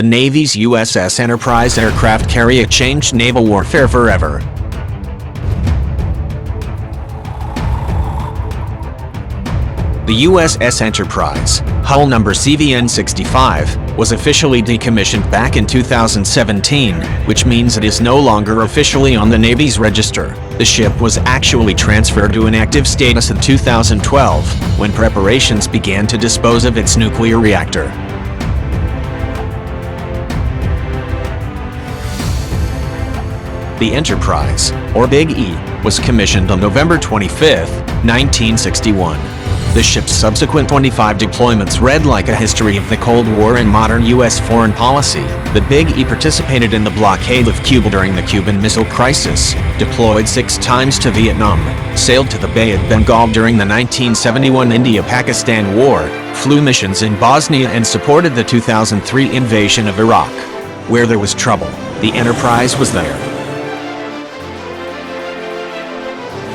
Navy's USS Enterprise aircraft carrier changed naval warfare forever. The USS Enterprise, hull number CVN-65, was officially decommissioned back in 2017, which means it is no longer officially on the Navy's register. The ship was actually transferred to inactive status in 2012, when preparations began to dispose of its nuclear reactor. The Enterprise, or Big E, was commissioned on November 25, 1961. The ship's subsequent 25 deployments read like a history of the Cold War and modern U.S. foreign policy. The Big E participated in the blockade of Cuba during the Cuban Missile Crisis, deployed 6 times to Vietnam, sailed to the Bay of Bengal during the 1971 India-Pakistan War, flew missions in Bosnia and supported the 2003 invasion of Iraq. Where there was trouble, the Enterprise was there.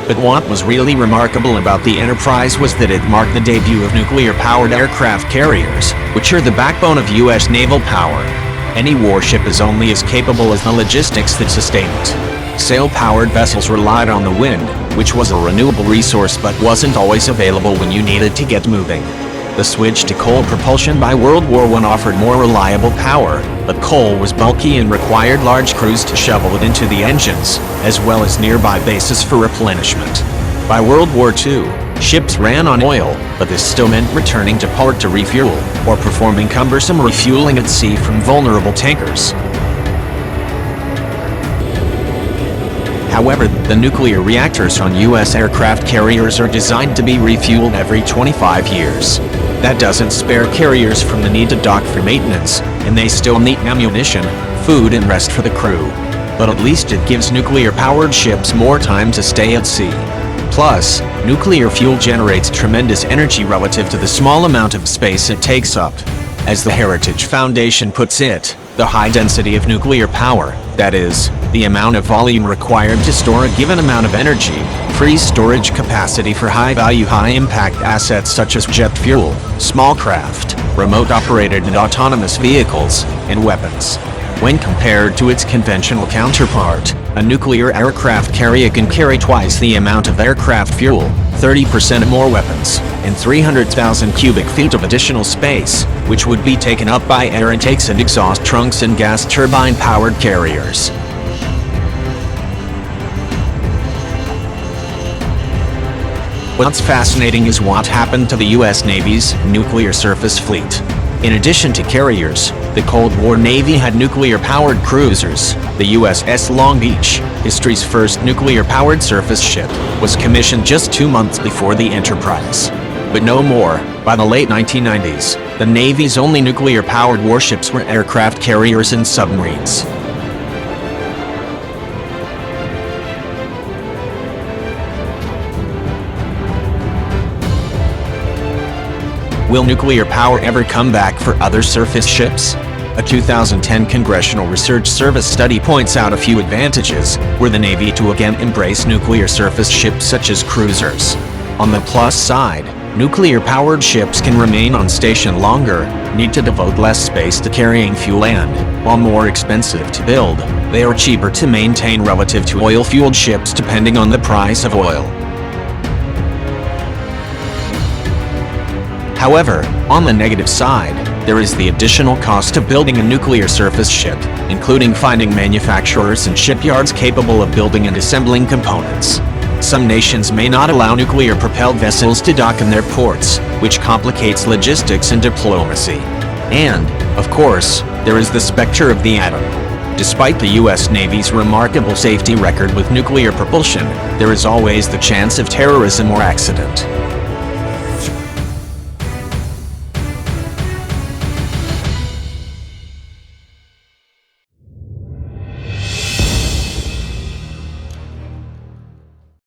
But what was really remarkable about the Enterprise was that it marked the debut of nuclear-powered aircraft carriers, which are the backbone of U.S. naval power. Any warship is only as capable as the logistics that sustain it. Sail-powered vessels relied on the wind, which was a renewable resource but wasn't always available when you needed to get moving. The switch to coal propulsion by World War I offered more reliable power, but coal was bulky and required large crews to shovel it into the engines, as well as nearby bases for replenishment. By World War II, ships ran on oil, but this still meant returning to port to refuel, or performing cumbersome refueling at sea from vulnerable tankers. However, the nuclear reactors on U.S. aircraft carriers are designed to be refueled every 25 years. That doesn't spare carriers from the need to dock for maintenance, and they still need ammunition, food, and rest for the crew. But at least it gives nuclear-powered ships more time to stay at sea. Plus, nuclear fuel generates tremendous energy relative to the small amount of space it takes up. As the Heritage Foundation puts it, the high density of nuclear power, that is, the amount of volume required to store a given amount of energy, frees storage capacity for high-value, high-impact assets such as jet fuel, small craft, remote-operated and autonomous vehicles, and weapons. When compared to its conventional counterpart, a nuclear aircraft carrier can carry twice the amount of aircraft fuel, 30% more weapons, and 300,000 cubic feet of additional space, which would be taken up by air intakes and exhaust trunks and gas turbine-powered carriers. What's fascinating is what happened to the U.S. Navy's nuclear surface fleet. In addition to carriers, the Cold War Navy had nuclear-powered cruisers. The USS Long Beach, history's first nuclear-powered surface ship, was commissioned just 2 months before the Enterprise. But no more. By the late 1990s, the Navy's only nuclear-powered warships were aircraft carriers and submarines. Will nuclear power ever come back for other surface ships? A 2010 Congressional Research Service study points out a few advantages were the Navy to again embrace nuclear surface ships such as cruisers. On the plus side, nuclear-powered ships can remain on station longer, need to devote less space to carrying fuel and, while more expensive to build, they are cheaper to maintain relative to oil-fueled ships depending on the price of oil. However, on the negative side, there is the additional cost of building a nuclear surface ship, including finding manufacturers and shipyards capable of building and assembling components. Some nations may not allow nuclear-propelled vessels to dock in their ports, which complicates logistics and diplomacy. And, of course, there is the specter of the atom. Despite the U.S. Navy's remarkable safety record with nuclear propulsion, there is always the chance of terrorism or accident.